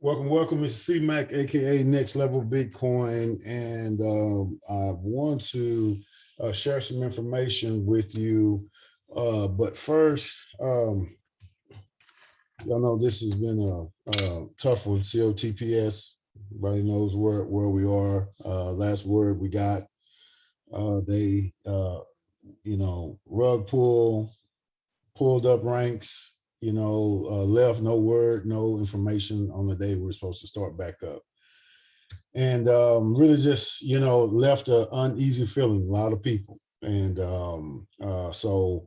Welcome, Mr. C-Mac, aka Next Level Bitcoin, and I want to share some information with you. But first, y'all know this has been a tough one. COTPS, everybody knows where we are. Last word we got, they rug pulled up ranks, left no word, no information on the day we're supposed to start back up. And really just, left an uneasy feeling, a lot of people. And so,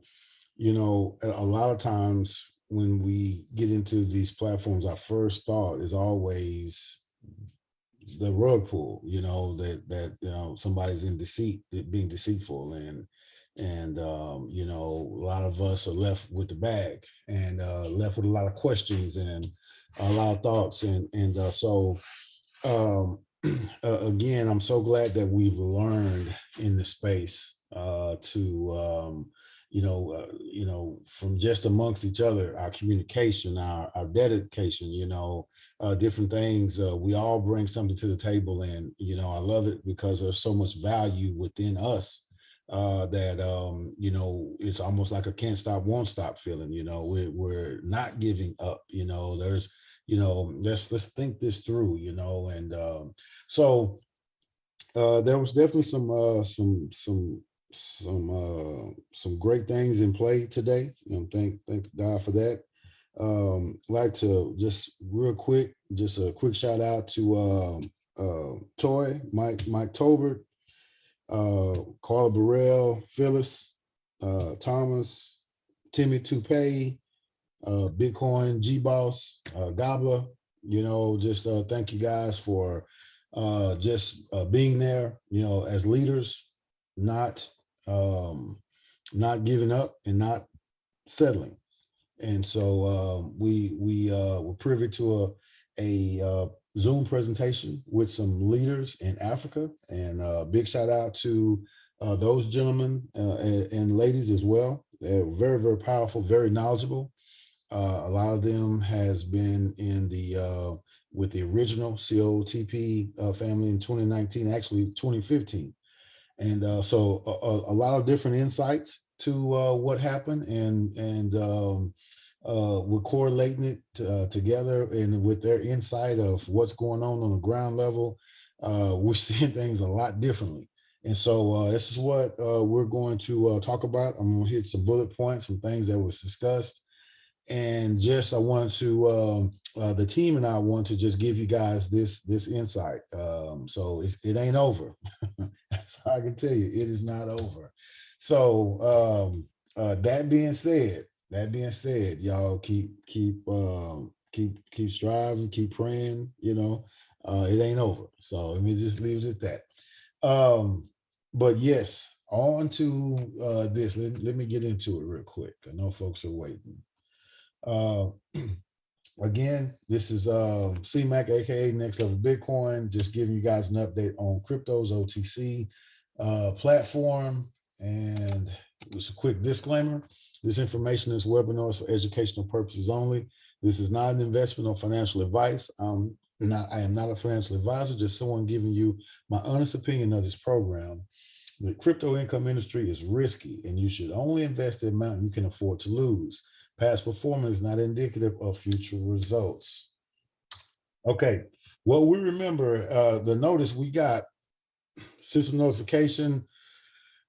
a lot of times when we get into these platforms, our first thought is always the rug pull, that somebody's in deceit, being deceitful, and a lot of us are left with the bag and left with a lot of questions and a lot of thoughts, and so again, I'm so glad that we've learned in the space to from just amongst each other, our communication, our dedication, different things. We all bring something to the table, and I love it because there's so much value within us that it's almost like a can't stop, won't stop feeling. We're not giving up. There's let's think this through. So there was definitely some great things in play today. Thank God for that. Like to just real quick, just a quick shout out to Toy, Mike Tolbert, Carla Burrell, Phyllis, Thomas, Timmy Toupee, Bitcoin G Boss, Gobbler. Just thank you guys for just being there. As leaders, not not giving up and not settling. And so we were privy to a Zoom presentation with some leaders in Africa, and big shout out to those gentlemen and ladies as well. They're very, very powerful, very knowledgeable. A lot of them has been in the with the original COTP family in 2019, actually 2015, and so a lot of different insights to what happened, and we're correlating it together, and with their insight of what's going on the ground level, we're seeing things a lot differently. And so this is what we're going to talk about. I'm going to hit some bullet points, some things that was discussed, and just I want to the team and I want to just give you guys this insight. So it ain't over. So I can tell you, it is not over. So that being said, y'all keep striving, keep praying. It ain't over. So let me just leave it at that. But yes, on to this. Let me get into it real quick. I know folks are waiting. Uh, Again, this is CMAC, aka Next Level Bitcoin, just giving you guys an update on crypto's OTC platform. And just a quick disclaimer: this information is webinars for educational purposes only. This is not an investment or financial advice. I am not a financial advisor, just someone giving you my honest opinion of this program. The crypto income industry is risky, and you should only invest the amount you can afford to lose. Past performance is not indicative of future results. Okay, well, we remember the notice we got, system notification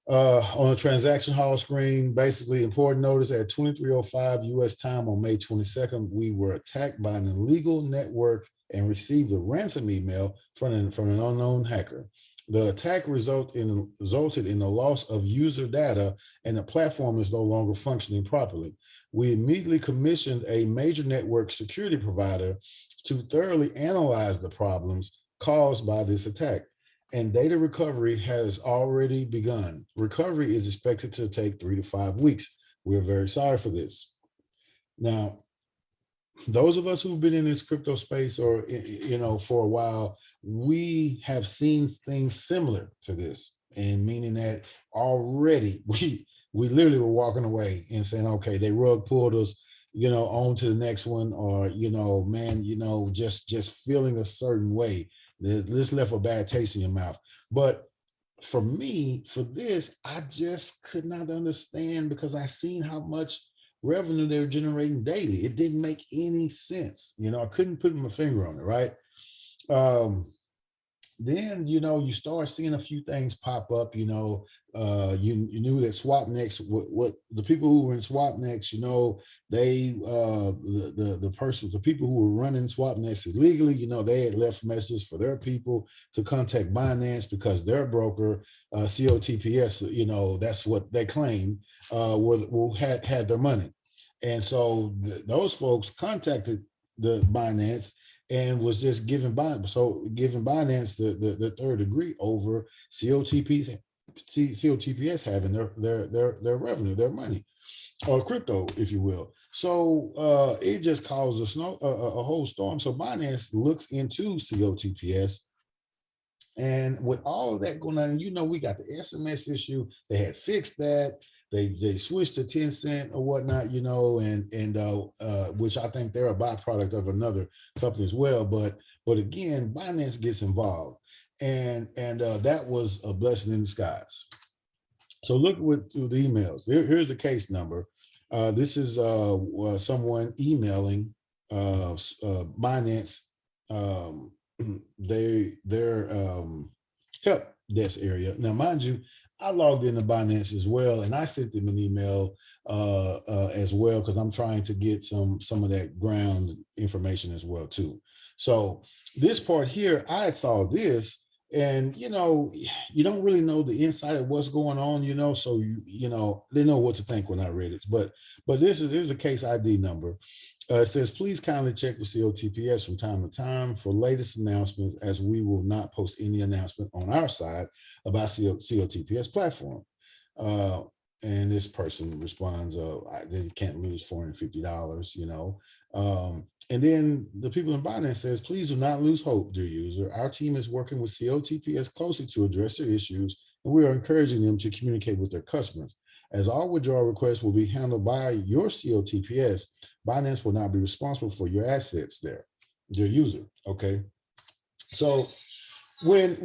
on a transaction hall screen, basically important notice at 23:05 US time on May 22nd, we were attacked by an illegal network and received a ransom email from an unknown hacker. The attack resulted in the loss of user data, and the platform is no longer functioning properly. We immediately commissioned a major network security provider to thoroughly analyze the problems caused by this attack, and data recovery has already begun. Recovery is expected to take 3 to 5 weeks. We're very sorry for this. Now, those of us who've been in this crypto space or for a while, we have seen things similar to this, and meaning that already we literally were walking away and saying, okay, they rug pulled us, on to the next one, or man, just feeling a certain way. This left a bad taste in your mouth. But for me, for this, I just could not understand, because I seen how much revenue they were generating daily. It didn't make any sense. I couldn't put my finger on it, right? Um, then you start seeing a few things pop up. You knew that SwapNext, what the people who were in SwapNext, they the person, the people who were running SwapNext illegally, they had left messages for their people to contact Binance, because their broker, Cotps, that's what they claimed, had their money. And so those folks contacted the Binance and was just giving Binance the third degree over COTPS having their revenue, their money, or crypto, if you will. So it just caused a whole storm. So Binance looks into COTPS, and with all of that going on, we got the SMS issue. They had fixed that. They switched to 10 cent or whatnot, and which I think they're a byproduct of another company as well. But again, Binance gets involved, and that was a blessing in disguise. So look through the emails. Here's the case number. This is someone emailing Binance, um, their help desk area. Now, mind you, I logged into Binance as well, and I sent them an email as well, because I'm trying to get some of that ground information as well too. So this part here, I had saw this, and you don't really know the inside of what's going on, so they know what to think when I read it. But there's a case ID number. It says, please kindly check with COTPS from time to time for latest announcements, as we will not post any announcement on our side about COTPS platform. Uh, and this person responds, they can't lose $450, and then the people in Binance says, please do not lose hope, dear user. Our team is working with COTPS closely to address their issues, and we are encouraging them to communicate with their customers. As all withdrawal requests will be handled by your COTPS, Binance will not be responsible for your assets there, your user. Okay. So when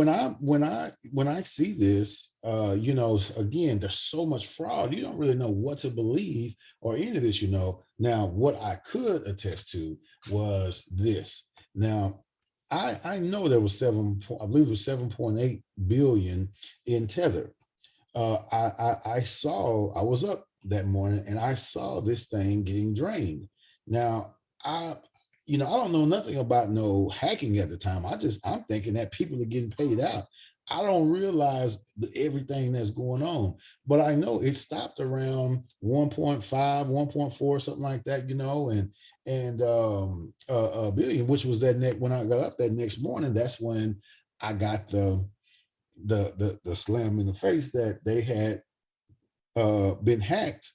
I see this, again, there's so much fraud. You don't really know what to believe or any of this. Now what I could attest to was this. Now I know there was I believe it was 7.8 billion in Tether. I was up that morning, and I saw this thing getting drained. Now, I, I don't know nothing about no hacking at the time. I'm thinking that people are getting paid out. I don't realize everything that's going on, but I know it stopped around 1.5, 1.4, something like that, and a billion, which was that next when I got up that next morning. That's when I got the slam in the face that they had been hacked.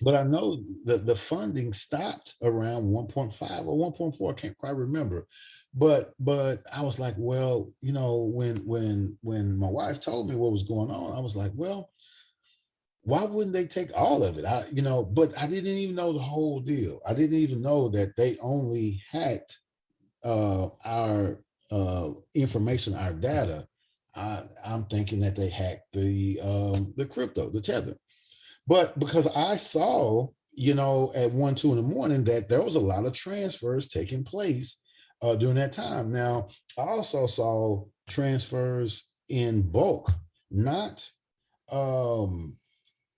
But I know that the funding stopped around 1.5 or 1.4. I can't quite remember. But I was like, well, when my wife told me what was going on, I was like, well, why wouldn't they take all of it? But I didn't even know the whole deal. I didn't even know that they only hacked our information, our data. I'm thinking that they hacked the crypto, the tether. But because I saw, at 1, 2 in the morning, that there was a lot of transfers taking place during that time. Now, I also saw transfers in bulk, not um,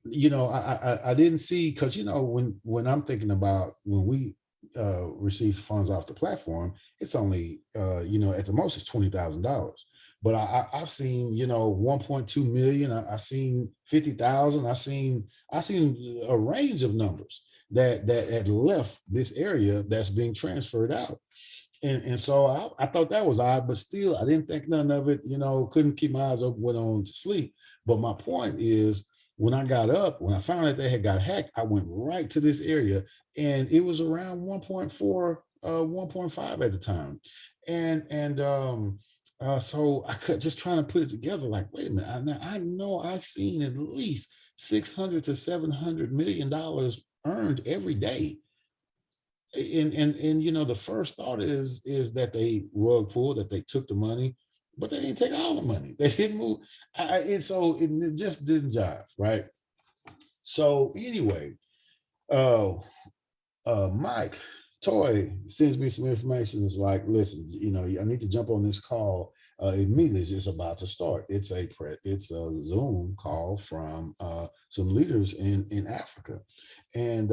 I didn't see, because when I'm thinking about when we receive funds off the platform, it's only at the most it's $20,000. But I've seen 1.2 million. I seen 50,000. I seen a range of numbers that had left this area that's being transferred out. And so I thought that was odd, but still I didn't think none of it, couldn't keep my eyes open, went on to sleep. But my point is, when I got up, when I found out they had got hacked, I went right to this area, and it was around 1.4, 1.5 at the time. And so I could just trying to put it together, like, wait a minute, I know I've seen at least 600 to $700 million earned every day. And you know, the first thought is that they rug pulled, that they took the money, but they didn't take all the money. They didn't move. And so it just didn't jive, right? So anyway, uh, Mike Toy sends me some information. It's like, listen, you know, I need to jump on this call immediately. It's just about to start. It's a Zoom call from some leaders in Africa, and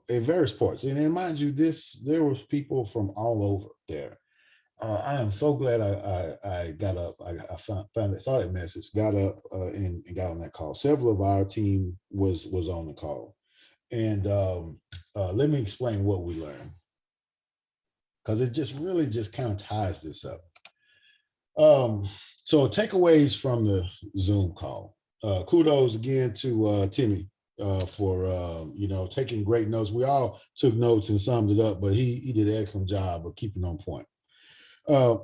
in various parts. And mind you, there was people from all over there. I am so glad I got up. I found that, saw that message, got up and got on that call. Several of our team was on the call, and let me explain what we learned, because it just really just kind of ties this up. So takeaways from the Zoom call. Kudos again to Timmy for you know, taking great notes. We all took notes and summed it up, but he did an excellent job of keeping on point. Uh,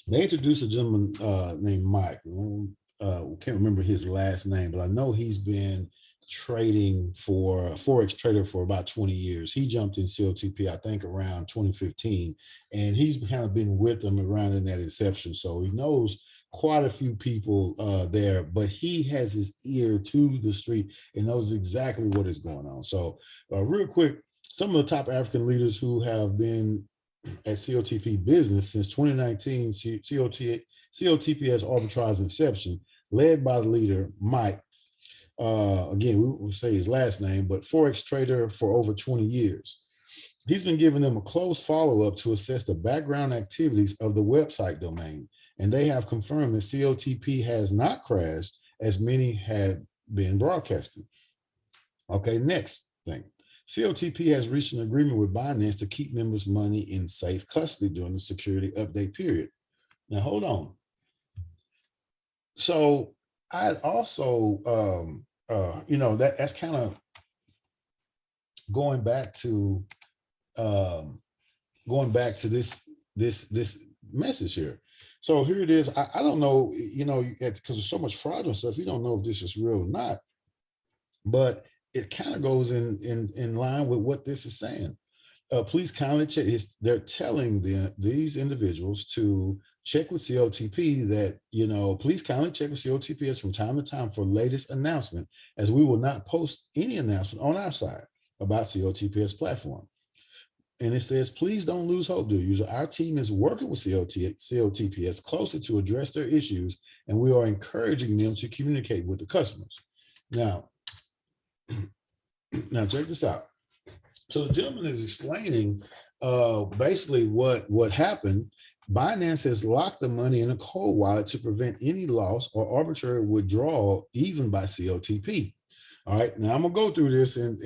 they introduced a gentleman named Mike. Can't remember his last name, but I know he's been trading for forex trader for about 20 years. He jumped in COTP, I think, around 2015, and he's kind of been with them around in that inception. So he knows quite a few people there, but he has his ear to the street and knows exactly what is going on. So real quick, some of the top African leaders who have been at COTP business since 2019, COTP has arbitrage inception, led by the leader, Mike. Again, we will say his last name, but Forex trader for over 20 years. He's been giving them a close follow-up to assess the background activities of the website domain, and they have confirmed that COTP has not crashed as many had been broadcasted. Okay, next thing. COTP has reached an agreement with Binance to keep members' money in safe custody during the security update period. Now, hold on. So I also, you know, that's kind of going back to this message here. So here it is. I don't know, you know, because there's so much fraud and stuff. You don't know if this is real or not, but it kind of goes in line with what this is saying. Please kindly check. They're telling these individuals to check with COTP that, you know, please kindly check with COTPS from time to time for latest announcement, as we will not post any announcement on our side about COTPS platform. And it says, please don't lose hope, dear user. Our team is working with COTPS closely to address their issues, and we are encouraging them to communicate with the customers. Now check this out. So the gentleman is explaining basically what happened. Binance has locked the money in a cold wallet to prevent any loss or arbitrary withdrawal, even by COTP. All right, now I'm gonna go through this and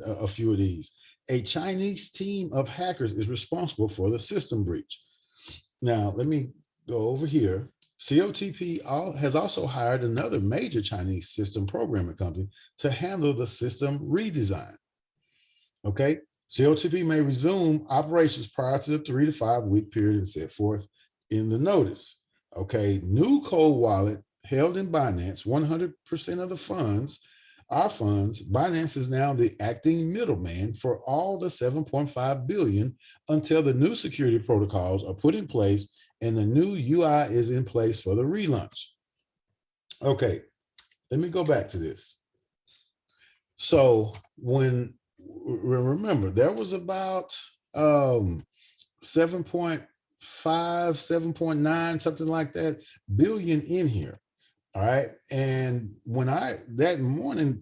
a few of these. A Chinese team of hackers is responsible for the system breach. Now let me go over here. COTP has also hired another major Chinese system programming company to handle the system redesign. Okay, COTP may resume operations prior to the 3 to 5 week period and set forth in the notice. Okay, new cold wallet held in Binance, 100% of the funds, our funds. Binance is now the acting middleman for all the 7.5 billion until the new security protocols are put in place and the new UI is in place for the relaunch. Okay, let me go back to this. So remember, there was about 7.5, 7.9, something like that, billion in here. All right. And when that morning,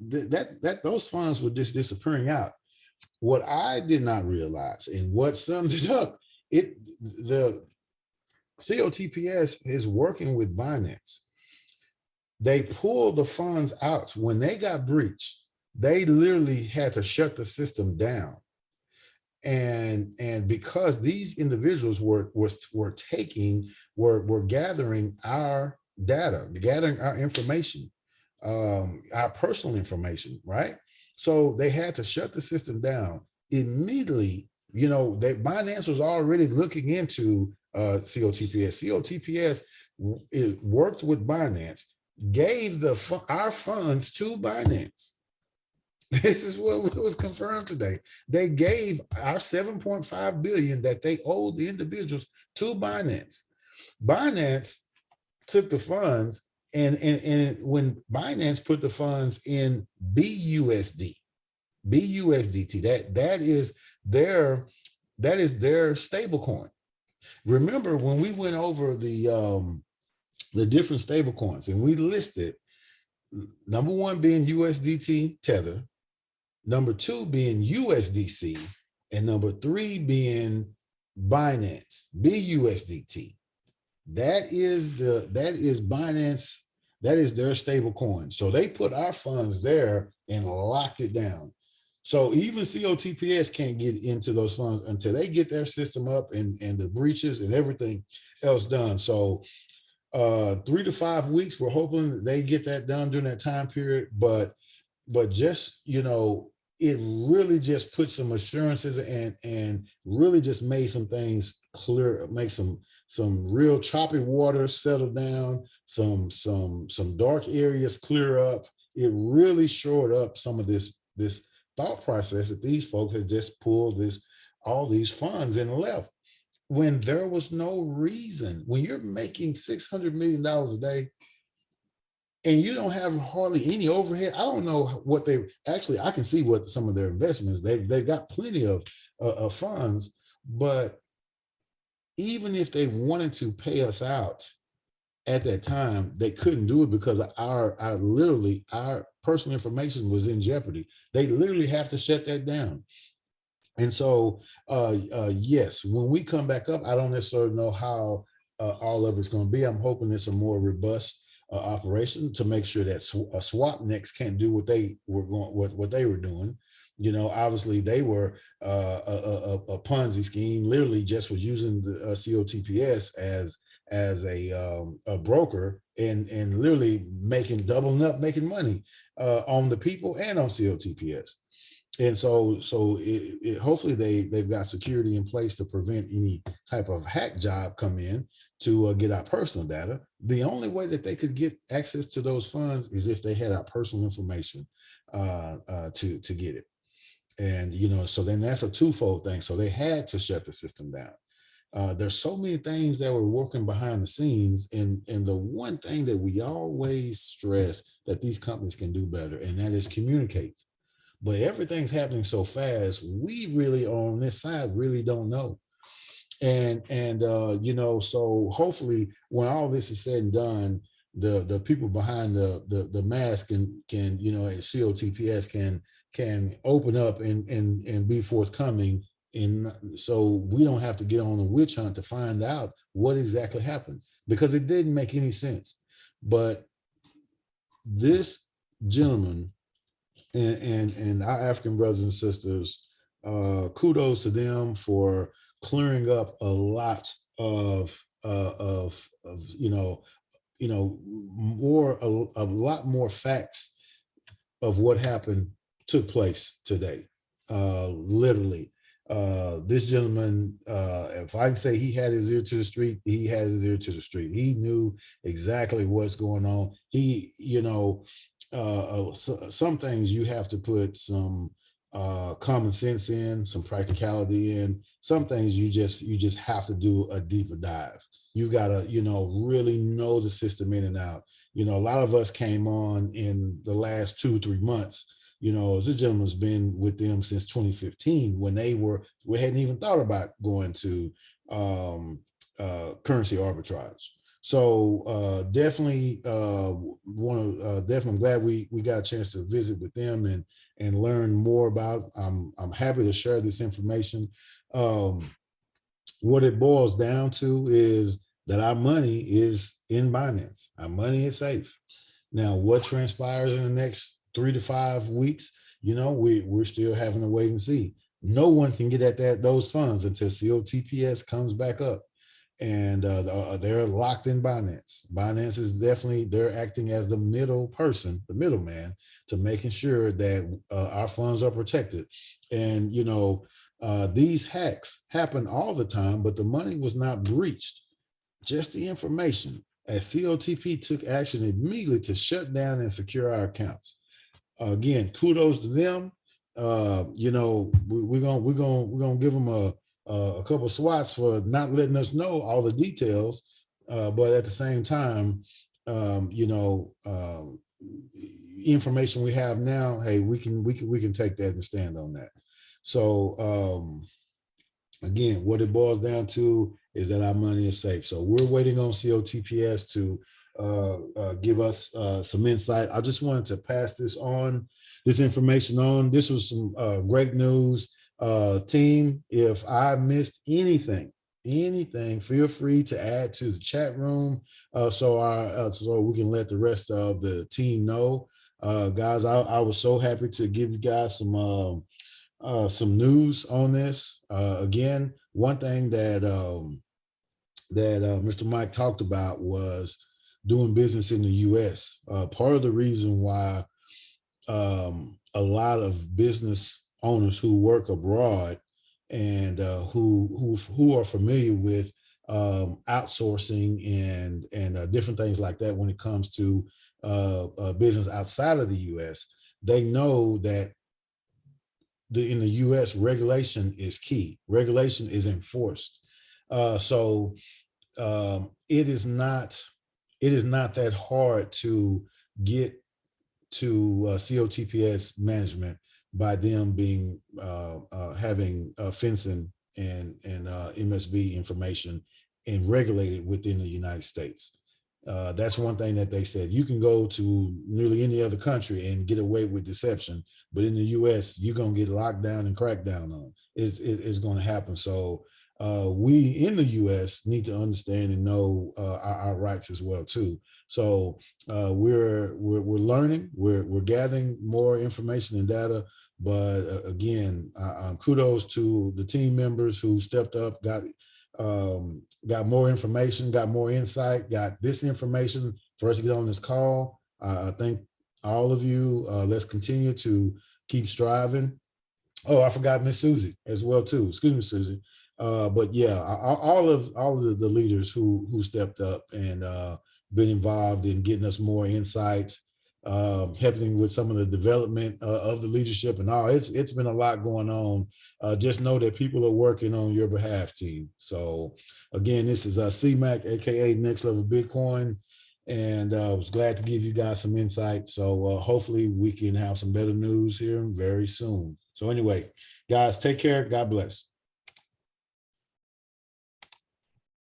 those funds were just disappearing out. What I did not realize, and what summed it up, the COTPS is working with Binance. They pulled the funds out when they got breached. They literally had to shut the system down, and because these individuals were gathering our data, gathering our information, our personal information, right? So they had to shut the system down immediately. You know, Binance was already looking into COTPS. COTPS worked with Binance, gave our funds to Binance. This is what was confirmed today. They gave our 7.5 billion that they owed the individuals to Binance. Binance took the funds, and when Binance put the funds in BUSD, BUSDT, their that is their stable coin. Remember when we went over the different stable coins and we listed number one being USDT Tether, number two being USDC, and number three being Binance, BUSDT. That is Binance, that is their stable coin. So they put our funds there and locked it down. So even COTPS can't get into those funds until they get their system up and the breaches and everything else done. So 3 to 5 weeks, we're hoping that they get that done during that time period. But just, it really just put some assurances and really just made some things clear, make some real choppy water settle down, some dark areas clear up. It really shored up some of this thought process that these folks had just pulled all these funds and left when there was no reason. When you're making $600 million a day and you don't have hardly any overhead, I don't know what they actually. I can see what some of their investments. They've got plenty of funds, but even if they wanted to pay us out at that time, they couldn't do it because our personal information was in jeopardy. They literally have to shut that down. And so, yes, when we come back up, I don't necessarily know how all of it's going to be. I'm hoping it's a more robust operation to make sure that swap next can't do what they were what they were doing. Obviously they were a Ponzi scheme. Literally, just was using the COTPS as a broker and literally doubling up, making money on the people and on COTPS. And so hopefully they've got security in place to prevent any type of hack job come in to get our personal data. The only way that they could get access to those funds is if they had our personal information to get it. And so then that's a twofold thing. So they had to shut the system down. There's so many things that were working behind the scenes, and the one thing that we always stress that these companies can do better, and that is communicate. But everything's happening so fast, we really on this side really don't know. And so hopefully when all this is said and done, the people behind the mask can COTPS can open up and be forthcoming, and so we don't have to get on a witch hunt to find out what exactly happened, because it didn't make any sense. But this gentleman and our African brothers and sisters, kudos to them for clearing up a lot of a lot more facts of what happened took place today. Literally, this gentleman, if I can say he had his ear to the street, he had his ear to the street. He knew exactly what's going on. Some things you have to put some common sense in, some practicality in. Some things you just have to do a deeper dive. You gotta really know the system in and out. A lot of us came on in the last 2-3 months. This gentleman's been with them since 2015 when we hadn't even thought about going to currency arbitrage. So definitely definitely I'm glad we got a chance to visit with them and learn more about. I'm happy to share this information. What it boils down to is that our money is in Binance. Our money is safe. Now, what transpires in the next 3 to 5 weeks, we're still having to wait and see. No one can get at those funds until COTPS comes back up. And they're locked in Binance. Binance is definitely, they're acting as the middleman to making sure that our funds are protected. And, these hacks happen all the time, but the money was not breached, just the information. As COTP took action immediately to shut down and secure our accounts. Again, kudos to them. We're gonna give them a couple swats for not letting us know all the details, but at the same time, um, you know, um, information we have now, hey, we can take that and stand on that. So again, what it boils down to is that our money is safe. So we're waiting on COTPS to give us some insight. I just wanted to pass this information on. This was some great news. Team, if I missed anything, feel free to add to the chat room so we can let the rest of the team know. Guys, I was so happy to give you guys some news on this. Again, one thing that Mr. Mike talked about was doing business in the U.S. Part of the reason why a lot of business owners who work abroad and who are familiar with outsourcing and different things like that when it comes to business outside of the U.S. They know that in the U.S. regulation is key. Regulation is enforced. So it is not that hard to get to COTPS management by them being having fencing and MSB information and regulated within the United States. That's one thing that they said. You can go to nearly any other country and get away with deception, but in the U.S., you're gonna get locked down and cracked down on. It's going to happen. So we in the U.S. need to understand and know our rights as well too. So we're learning, we're gathering more information and data. But again, kudos to the team members who stepped up, got more information, got more insight, got this information for us to get on this call. I thank all of you. Let's continue to keep striving. Oh, I forgot Miss Susie as well too. Excuse me, Susie. But yeah, all of the leaders who stepped up and been involved in getting us more insight, helping with some of the development of the leadership and all. It's been a lot going on. Just know that people are working on your behalf, team. So again, this is CMAC, aka Next Level Bitcoin, and I was glad to give you guys some insight. So hopefully we can have some better news here very soon. So anyway, guys, take care. God bless.